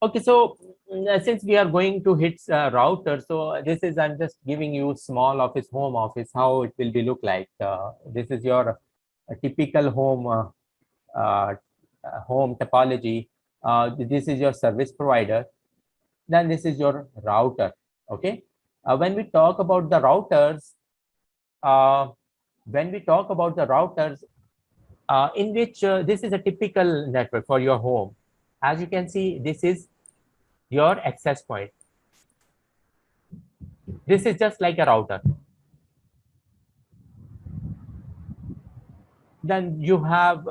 Okay, so since we are going to hit router, so this is, I'm just giving you small office, home office, how it will be look like. This is your typical uh, home topology. This is your service provider. Then this is your router. Okay. When we talk about the routers, uh, when we talk about the routers, in which this is a typical network for your home. As you can see, this is your access point. This is just like a router. Then you have,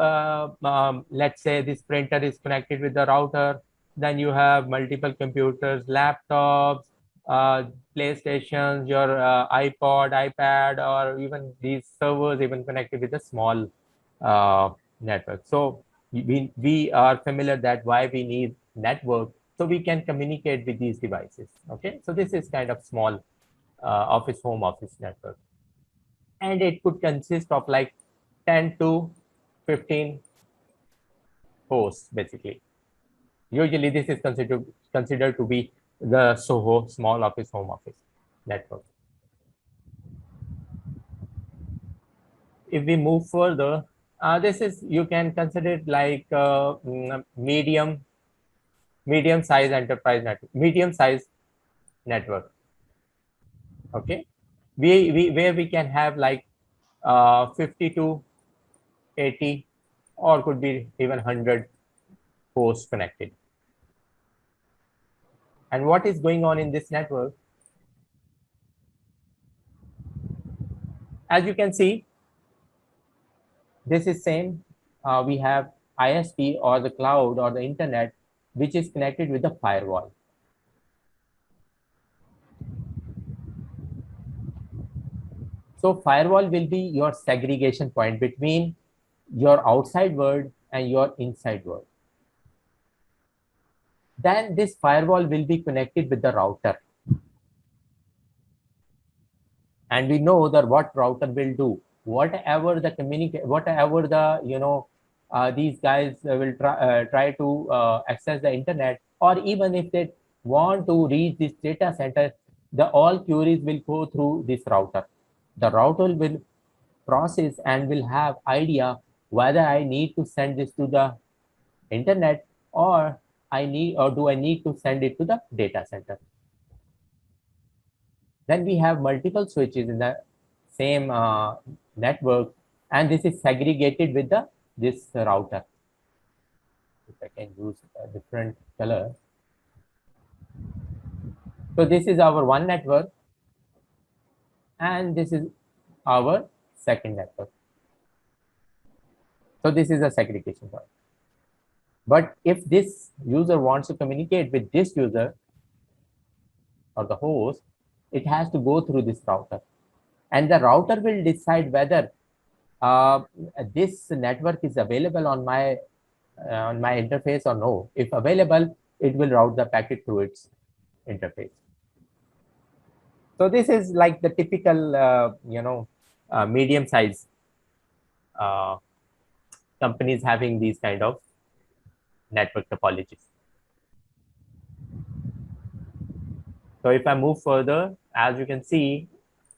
let's say this printer is connected with the router. Then you have multiple computers, laptops, uh, PlayStations, your iPod, iPad, or even these servers even connected with a small uh, network. So we are familiar that why we need network, so we can communicate with these devices. Okay, so this is kind of small office, home office network, and it could consist of like 10 to 15 hosts basically. Usually this is considered to be the SOHO, small office, home office network. If we move further, this is, you can consider it like medium size enterprise network, medium size network. Okay, we where we can have like 50 to 80, or could be even 100 hosts connected. And what is going on in this network? As you can see, this is same. We have ISP or the cloud or the internet, which is connected with the firewall. So firewall will be your segregation point between your outside world and your inside world. Then this firewall will be connected with the router. And we know that what router will do, whatever the whatever the, these guys will try to access the internet, or even if they want to reach this data center, the all queries will go through this router. The router will process and will have idea whether I need to send this to the internet, or do I need to send it to the data center. Then we have multiple switches in the same network, and this is segregated with the this router. If I can use a different color. So this is our one network, and this is our second network. So this is a segregation point. But if this user wants to communicate with this user or the host, it has to go through this router, and the router will decide whether uh, this network is available on my interface or no. If available, it will route the packet through its interface. So this is like the typical, medium size uh, companies having these kind of network topologies. So if I move further, as you can see,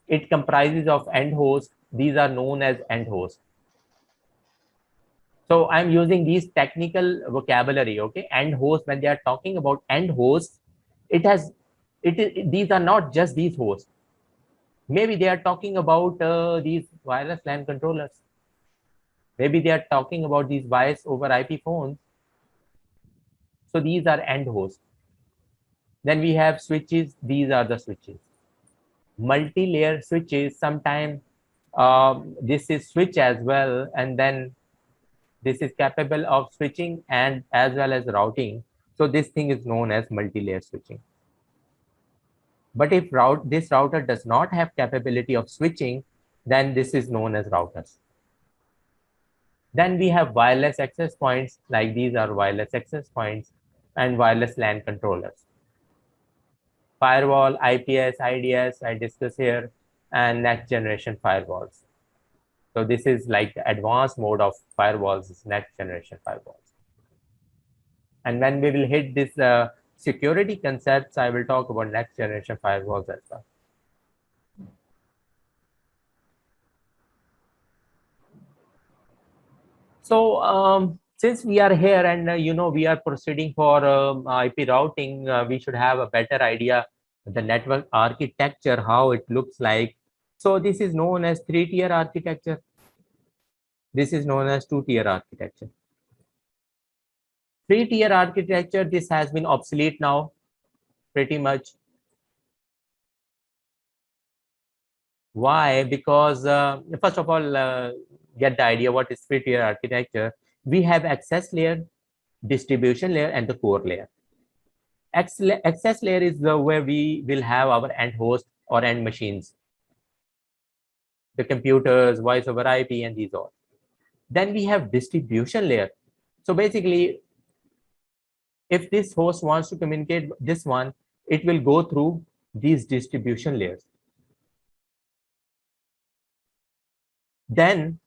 it comprises of end hosts. These are known as end hosts. So I'm using these technical vocabulary. Okay, end host. When they are talking about end hosts, it has it is, these are not just these hosts. Maybe they are talking about these wireless LAN controllers. Maybe they are talking about these voice over IP phones. So these are end hosts. Then we have switches. These are the switches. Multi-layer switches. Sometimes this is switch as well, and then this is capable of switching and as well as routing. So this thing is known as multi-layer switching. But if this router does not have capability of switching, then this is known as routers. Then we have wireless access points, like these are wireless access points, and wireless LAN controllers. Firewall, IPS, IDS, I discuss here, and next generation firewalls. So this is like the advanced mode of firewalls, is next generation firewalls. And when we will hit this security concepts, I will talk about next generation firewalls as well. So since we are here and we are proceeding for IP routing, we should have a better idea the network architecture, how it looks like. So this is known as 3-tier architecture. This is known as 2-tier architecture. 3-tier architecture, this has been obsolete now, pretty much. Why? Because first of all, get the idea what is 3-tier architecture. We have access layer, distribution layer, and the core layer. Access layer is where we will have our end host or end machines, the computers, voice over IP, and these all. Then we have distribution layer. So basically, if this host wants to communicate this one, it will go through these distribution layers. Then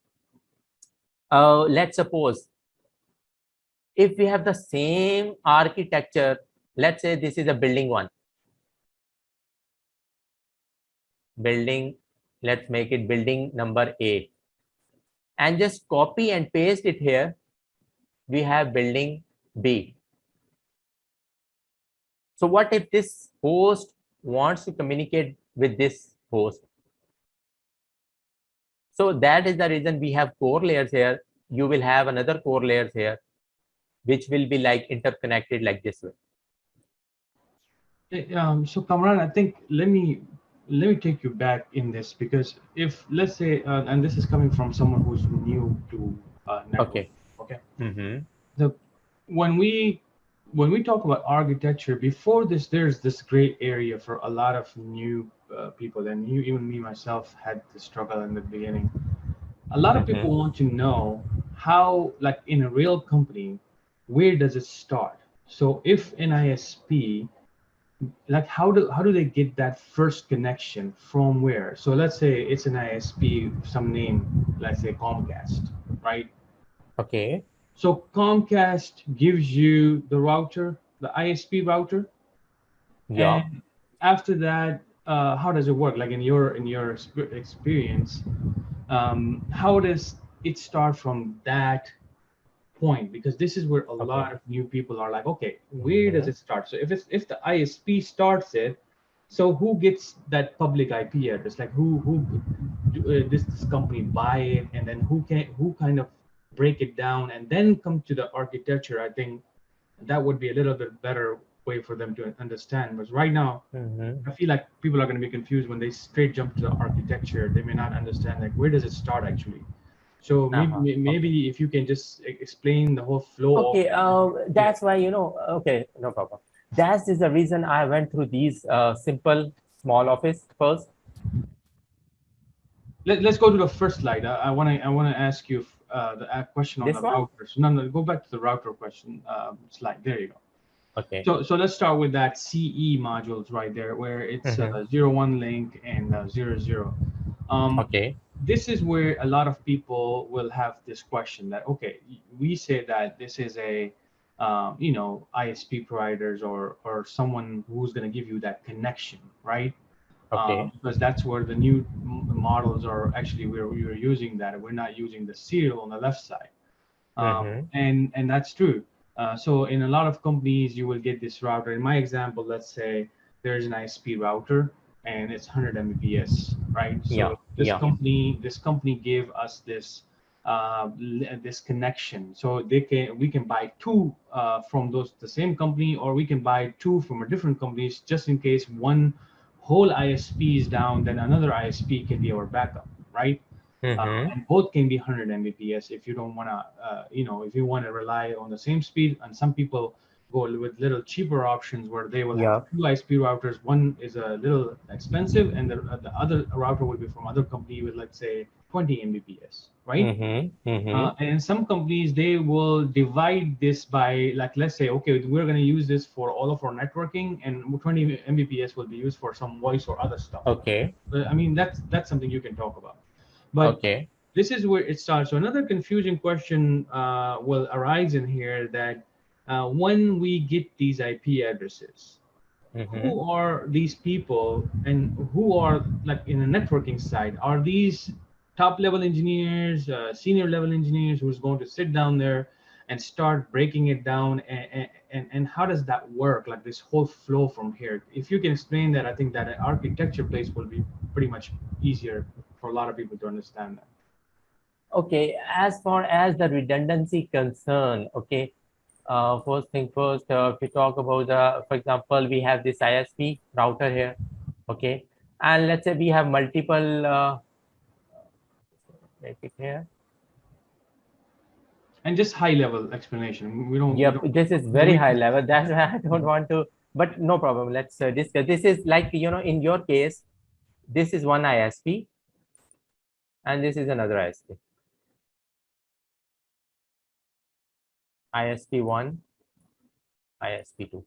let's suppose if we have the same architecture, let's say this is a building one. Building, let's make it building number A. And just copy and paste it here. We have building B. So what if this host wants to communicate with this host? So that is the reason we have core layers here. You will have another core layers here, which will be like interconnected like this way. So Kamran, I think let me take you back in this, because if let's say, and this is coming from someone who's new to network. Okay. When we talk about architecture, before this, there's this gray area for a lot of new people, and even me myself had the struggle in the beginning. A lot of people want to know how, like in a real company, where does it start? So if an ISP, like how do they get that first connection from where? So let's say it's an ISP, some name, let's say Comcast, right? Okay. So Comcast gives you the router, the ISP router. Yeah. And after that, how does it work? Like in your experience, how does it start from that point? Because this is where a lot of new people are like, okay, where does it start? So if the ISP starts it, so who gets that public IP address? Like who this company buy it, and then who kind of break it down and then come to the architecture? I think that would be a little bit better way for them to understand. Because right now, I feel like people are going to be confused when they straight jump to the architecture. They may not understand like where does it start actually. So maybe if you can just explain the whole flow. Okay, that's why, okay, no problem. That is the reason I went through these simple small office first. Let's go to the first slide. I want to ask you the question on the routers. No, go back to the router question slide. There you go. Okay. So let's start with that CE modules right there, where it's 0-1 link and 0-0. Okay. This is where a lot of people will have this question that, okay, we say that this is a ISP providers or someone who's going to give you that connection, right? Okay. Because that's where the new models are actually where we are using that. We're not using the serial on the left side. And that's true. So in a lot of companies, you will get this router. In my example, let's say there's an ISP router and it's 100 Mbps, right? So this company gave us this this connection. So we can buy two from the same company, or we can buy two from a different companies, just in case one whole ISP is down, then another ISP can be our backup, right? And both can be 100 Mbps if you don't want to, if you want to rely on the same speed. And some people go with little cheaper options where they will have two ISP routers. One is a little expensive, and the other router will be from other company with, let's say, 20 Mbps, right? And some companies, they will divide this by, like, let's say, okay, we're going to use this for all of our networking, and 20 Mbps will be used for some voice or other stuff. Okay. But I mean, that's something you can talk about. But this is where it starts. So another confusing question will arise in here, that when we get these IP addresses, who are these people and who are like in the networking side? Are these top level engineers, senior level engineers who's going to sit down there and start breaking it down? And how does that work? Like this whole flow from here. If you can explain that, I think that an architecture place will be pretty much easier for a lot of people to understand that. Okay, as far as the redundancy concern, okay, first thing first, if we talk about the, for example, we have this ISP router here, okay, and let's say we have multiple, make it here. And just high level explanation. We don't. Yep, this is very high level. That's why I don't want to, but no problem. Let's discuss. This is like, you know, in your case, this is one ISP and this is another ISP. ISP1, ISP2.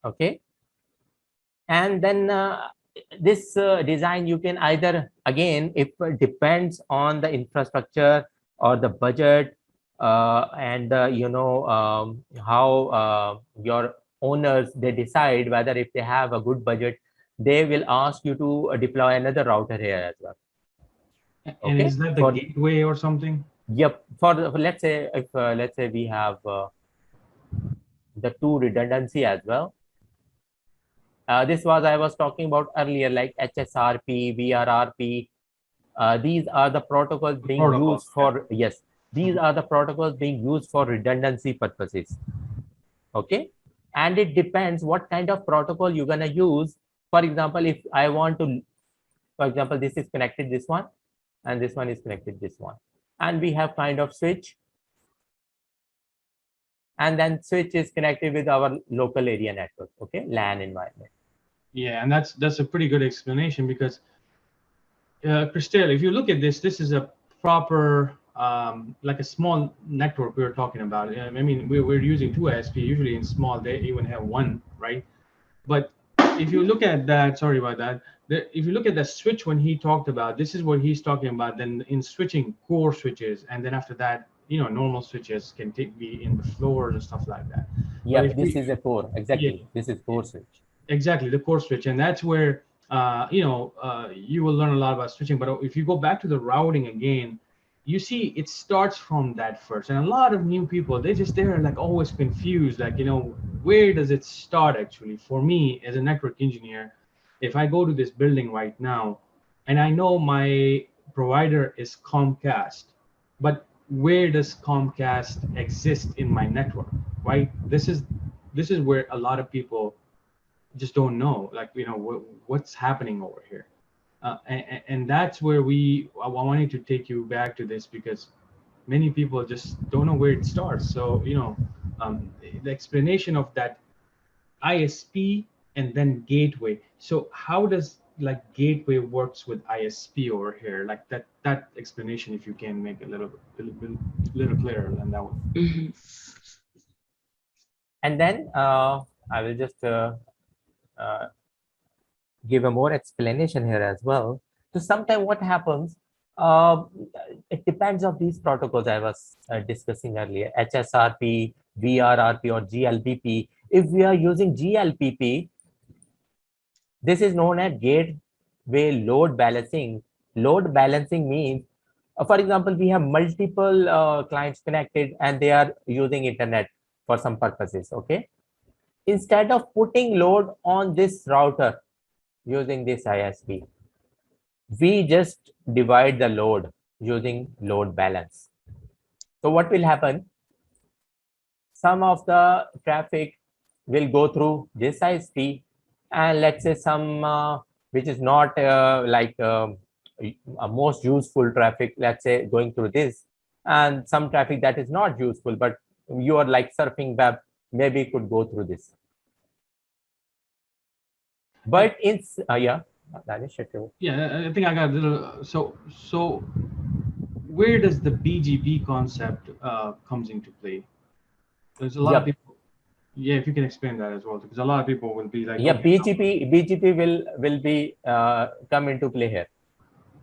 Okay. And then this design, you can either, again, it depends on the infrastructure or the budget and, you know, how your owners, they decide whether if they have a good budget, they will ask you to deploy another router here as well. And is that the gateway or something? Yep. For let's say, if let's say we have the two redundancy as well. This was I was talking about earlier, like HSRP, VRRP. These are the protocols being used for, yes, these are the protocols being used for redundancy purposes. Okay. And it depends what kind of protocol you're going to use. For example, if I want to, for example, this is connected this one, and this one is connected this one. And we have kind of switch. And then switch is connected with our local area network, okay, LAN environment. Yeah, and that's a pretty good explanation because, Christelle, if you look at this, this is a proper, like a small network we were talking about. I mean, we're using two ISP, usually in small, they even have one, right? But if you look at that, sorry about that, if you look at the switch when he talked about, this is what he's talking about, then in switching core switches, and then after that, you know, normal switches can be in the floors and stuff like that. Yeah, this is a core, exactly. Yeah. This is core switch. Exactly, the core switch, and that's where you know, you will learn a lot about switching. But if you go back to the routing again, you see it starts from that first. And a lot of new people, they're like always confused, like, you know, where does it start actually? For me as a network engineer, if I go to this building right now and I know my provider is Comcast, but where does Comcast exist in my network, right? This is where a lot of people just don't know, like, you know, what's happening over here. And that's where I wanted to take you back to this, because many people just don't know where it starts. So, you know, the explanation of that ISP and then gateway. So how does like gateway works with ISP over here? Like that explanation, if you can make a little clearer than that one. Mm-hmm. And then I will just give a more explanation here as well. So sometimes what happens, it depends on these protocols I was discussing earlier, HSRP, VRRP, or GLPP. If we are using GLPP, this is known as gateway load balancing. Load balancing means, for example, we have multiple clients connected and they are using internet for some purposes, okay? Instead of putting load on this router using this ISP, we just divide the load using load balance. So what will happen? Some of the traffic will go through this ISP, and let's say some which is not most useful traffic, let's say, going through this, and some traffic that is not useful, but you are like surfing web, maybe could go through this. But it's yeah, Danish, yeah, I think I got a little. So where does the BGP concept comes into play? There's a lot of people. Yeah, if you can explain that as well, because a lot of people will be like, yeah, okay, BGP will be come into play here.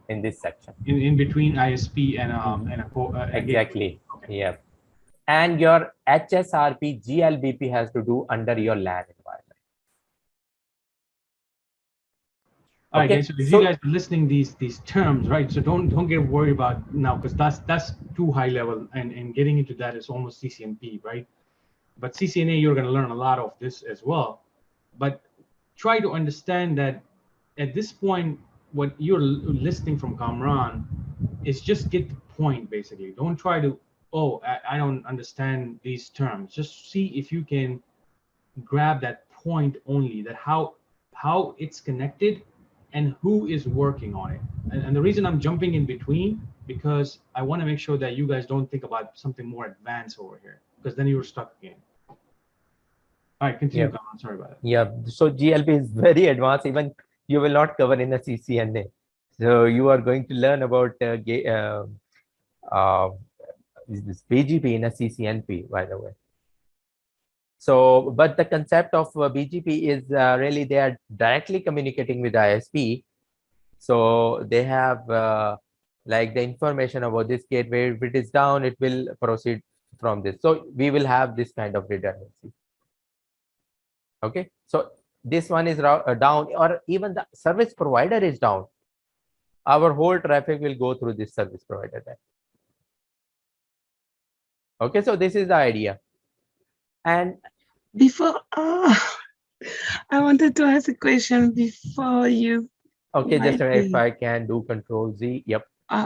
in this section. In between ISP and a gateway. Exactly. Okay. Yeah. And your HSRP GLBP has to do under your LAN environment. All right, guys. Okay. So if you So guys are listening these terms, right? So don't get worried about now, because that's too high level, and getting into that is almost CCNP, right? But CCNA, you're going to learn a lot of this as well. But try to understand that at this point, what you're listening from Kamran is just get the point, basically. Don't try to, oh, I don't understand these terms. Just see if you can grab that point only, that how it's connected and who is working on it. And the reason I'm jumping in between, because I want to make sure that you guys don't think about something more advanced over here, because then you're stuck again. All right, continue, yeah, Kamal. Sorry about that. yeah. So GLP is very advanced. Even you will not cover in a CCNA. So you are going to learn about uh, this BGP in a CCNP, by the way. So, but the concept of BGP is really they are directly communicating with ISP. So they have like the information about this gateway. If it is down, it will proceed from this. So we will have this kind of redundancy. Okay. So this one is down, or even the service provider is down. Our whole traffic will go through this service provider then. Okay. So this is the idea. And before, I wanted to ask a question before you. okay, just a minute, if be. I can do Control Z. Yep.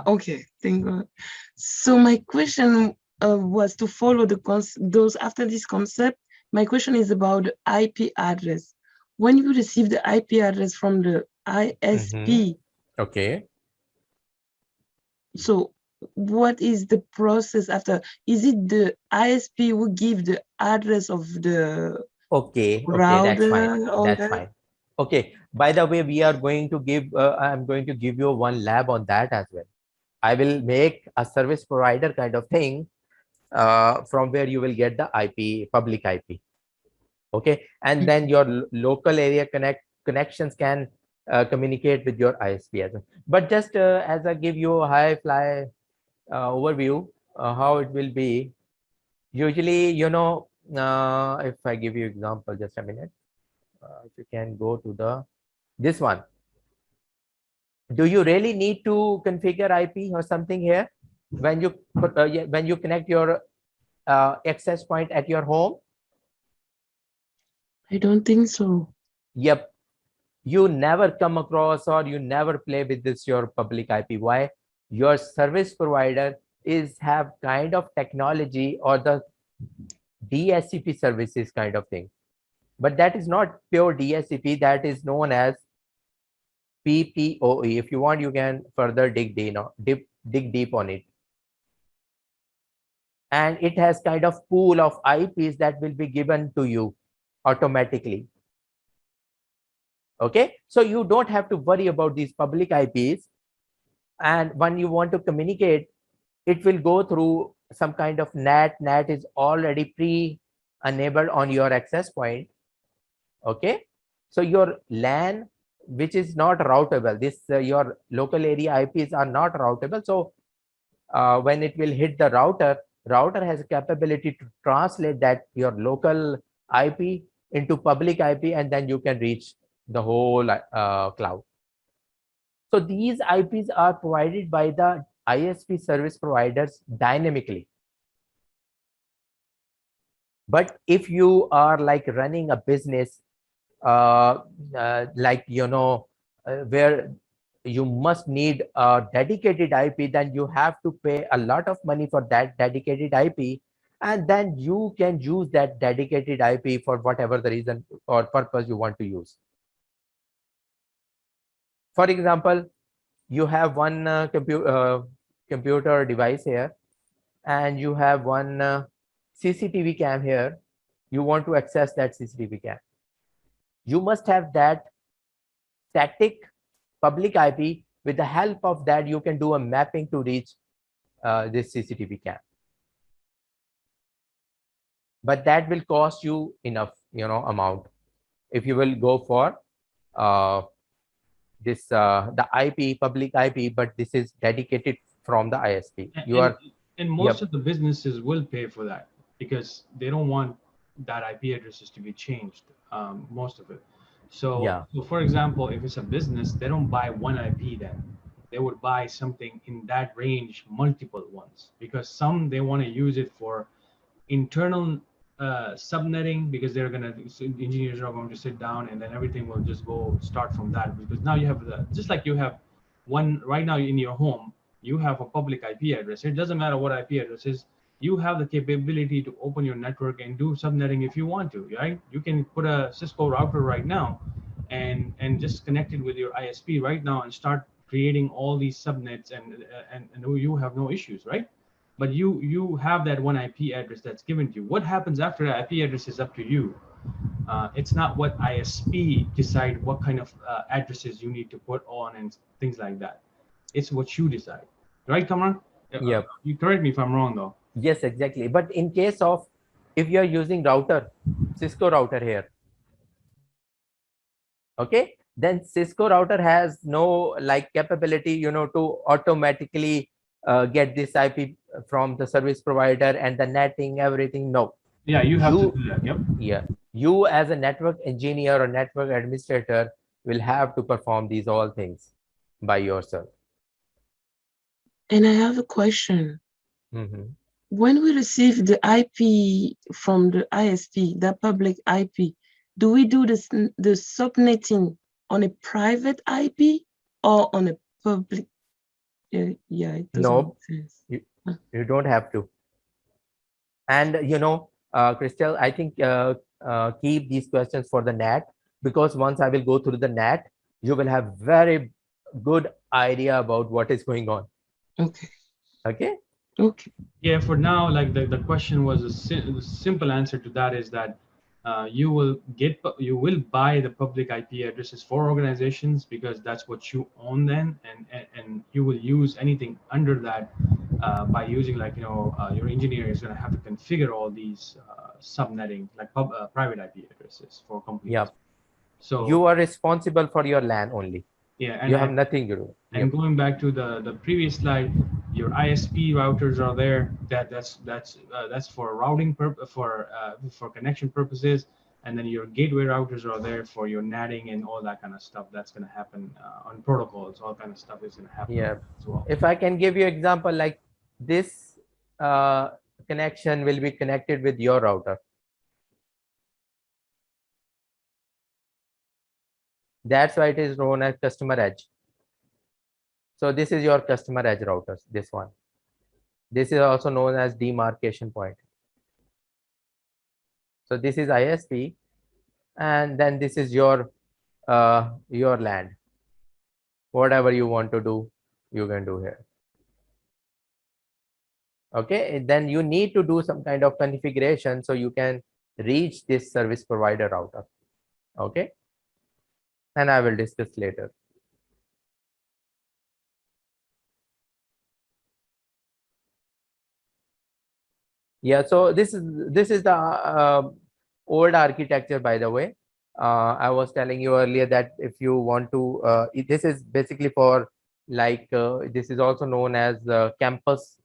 Okay, thank God. So my question was to follow those after this concept. My question is about the IP address. When you receive the IP address from the ISP, Okay. so what is the process after? Is it the ISP who give the address of the Okay, that's fine. router? All That's that? fine. Okay. By the way, we are going to give, I'm going to give you one lab on that as well. I will make a service provider kind of thing from where you will get the IP, public IP. Okay. And then your local area connections can communicate with your ISP as well. But just as I give you a high fly overview, how it will be, usually, if I give you example, just a minute. If you can go to this one. Do you really need to configure IP or something here when you when you connect your access point at your home? I don't think so. Yep. You never come across or you never play with this your public IP. Why? Your service provider is have kind of technology or the DSCP services kind of thing. But that is not pure DSCP. That is known as PPOE. If you want, you can further dig deep on it. And it has kind of pool of IPs that will be given to you automatically. Okay, so you don't have to worry about these public IPs. And when you want to communicate, it will go through some kind of NAT. NAT is already pre-enabled on your access point. Okay, so your LAN, which is not routable, this your local area IPs are not routable. So when it will hit the router has a capability to translate that your local IP into public IP, and then you can reach the whole cloud. So these IPs are provided by the ISP service providers dynamically. But if you are like running a business, like, where you must need a dedicated IP, then you have to pay a lot of money for that dedicated IP. And then you can use that dedicated IP for whatever the reason or purpose you want to use. For example, you have one computer device here, and you have one CCTV cam here. You want to access that CCTV cam. You must have that static public IP. With the help of that, you can do a mapping to reach this CCTV cam. But that will cost you enough, amount. If you will go for this the IP, public IP, but this is dedicated from the ISP. You and are, and most yep, of the businesses will pay for that because they don't want that IP addresses to be changed. Most of it. yeah, So for example, if it's a business, they don't buy one IP then. They would buy something in that range, multiple ones, because some they want to use it for internal subnetting because they're gonna engineers are going to sit down and then everything will just go start from that because now you have the just like you have one right now in your home you have a public IP address. It doesn't matter what IP address is. You have the capability to open your network and do subnetting if you want to, right? You can put a Cisco router right now and just connect it with your ISP right now and start creating all these subnets and you have no issues, right? But you have that one IP address that's given to you. What happens after that IP address is up to you. It's not what ISP decide what kind of addresses you need to put on and things like that. It's what you decide, right, Kamran? yep, You correct me if I'm wrong, though. yes, exactly. But in case of, if you are using router, Cisco router here, okay, then Cisco router has no like capability, to automatically get this IP from the service provider and the netting, everything. No, Yeah, you have to you, do that. Yep. yeah, you as a network engineer or network administrator will have to perform these all things by yourself. And I have a question. Mhm. When we receive the IP from the ISP, the public IP, do we do this the subnetting on a private IP or on a public? Yeah, it doesn't No, make sense. you, Huh. you don't have to. And Crystal, I think keep these questions for the NAT, because once I will go through the NAT, you will have very good idea about what is going on. Okay. Okay. Okay. Yeah, for now, like the question was the simple answer to that is that you will buy the public IP addresses for organizations because that's what you own then, and you will use anything under that by using like your engineer is going to have to configure all these subnetting like private IP addresses for Yeah. companies. So You are responsible for your LAN only. yeah, You have nothing to do. and Yep. going back to the previous slide, your ISP routers are there. That's for routing for connection purposes, and then your gateway routers are there for your NATing and all that kind of stuff. That's going to happen on protocols. All kind of stuff is going to happen Yeah. as well. If I can give you example, like this uh, connection will be connected with your router. That's why it is known as customer edge. So this is your customer edge routers, this one. This is also known as demarcation point. So this is ISP, and then this is your land. Whatever you want to do, you can do here. Okay, then you need to do some kind of configuration so you can reach this service provider router. Okay, and I will discuss later. Yeah, so this is the old architecture, by the way. I was telling you earlier that if you want to, this is basically for like this is also known as campus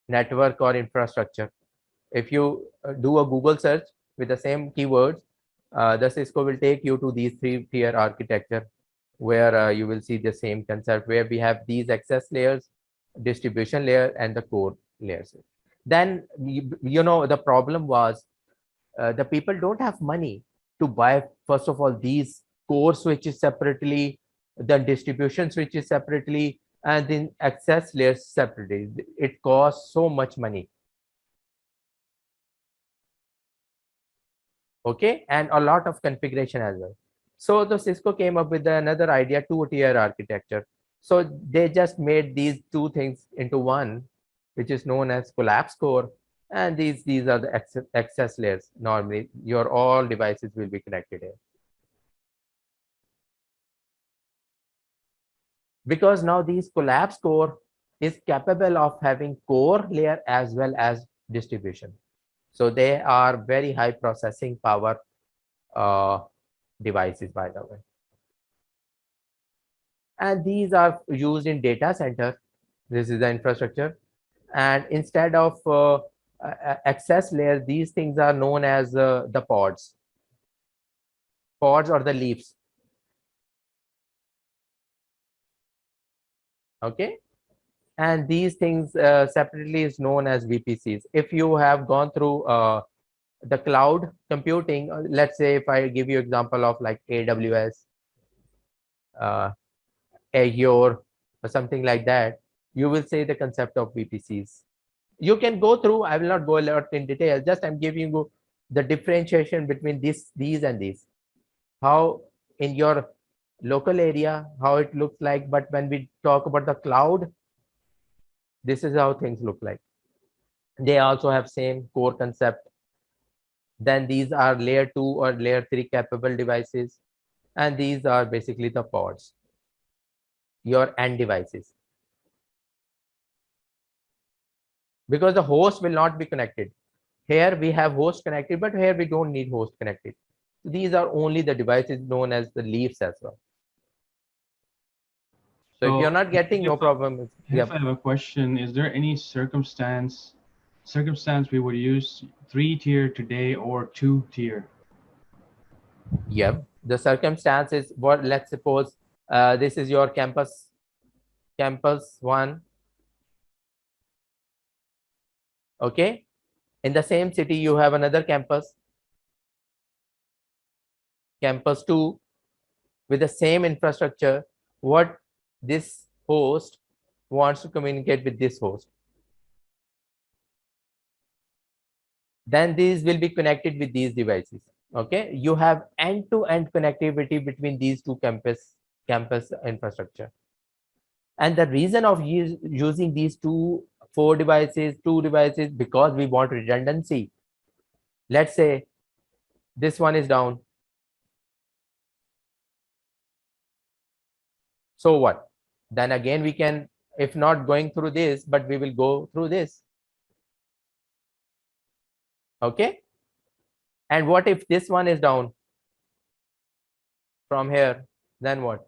network or infrastructure. If you do a Google search with the same keywords, the Cisco will take you to these three-tier architecture, where you will see the same concept, where we have these access layers, distribution layer, and the core layers. Then the problem was the people don't have money to buy, first of all, these core switches separately, then distribution switches separately, and then access layers separately. It costs so much money. Okay, and a lot of configuration as well. So the Cisco came up with another idea, two-tier architecture. So they just made these two things into one, which is known as collapse core, and these are the access layers. Normally your all devices will be connected here, because now these collapse core is capable of having core layer as well as distribution. So they are very high processing power uh, devices, by the way. And these are used in data center. This is the infrastructure. And instead of access layer, these things are known as the pods or the leaves. Okay. And these things separately is known as VPCs. If you have gone through the cloud computing, let's say if I give you example of like AWS, Azure, or something like that, you will say the concept of VPCs. You can go through, I will not go a lot in detail, just I'm giving you the differentiation between these and these, how in your local area, how it looks like. But when we talk about the cloud, this is how things look like. They also have same core concept. Then these are layer 2 or layer 3 capable devices. And these are basically the pods, your end devices. Because the host will not be connected. Here we have host connected, but here we don't need host connected. These are only the devices known as the leaves as well. So if you're not getting, no problem. If I have a question, is there any circumstance we would use 3-tier today or 2-tier? Yep. The circumstance is what, let's suppose this is your campus 1. Okay. In the same city, you have another campus 2, with the same infrastructure. What this host wants to communicate with this host, then these will be connected with these devices. Okay, you have end-to-end connectivity between these two campus infrastructure. And the reason of using these two devices, because we want redundancy. Let's say this one is down. So what? Then again, we can, if not going through this, but we will go through this. Okay. And what if this one is down from here? Then what?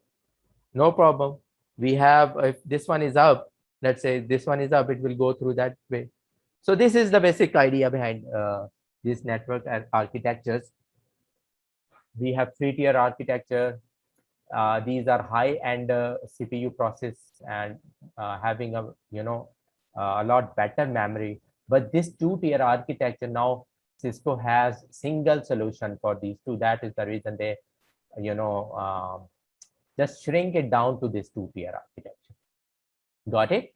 No problem. We have, if this one is up, let's say this one is up, it will go through that way. So this is the basic idea behind this network architectures. We have 3-tier architecture. These are high-end CPU process and having a a lot better memory. But this 2-tier architecture, now Cisco has single solution for these two. That is the reason they just shrink it down to this 2-tier architecture. Got it?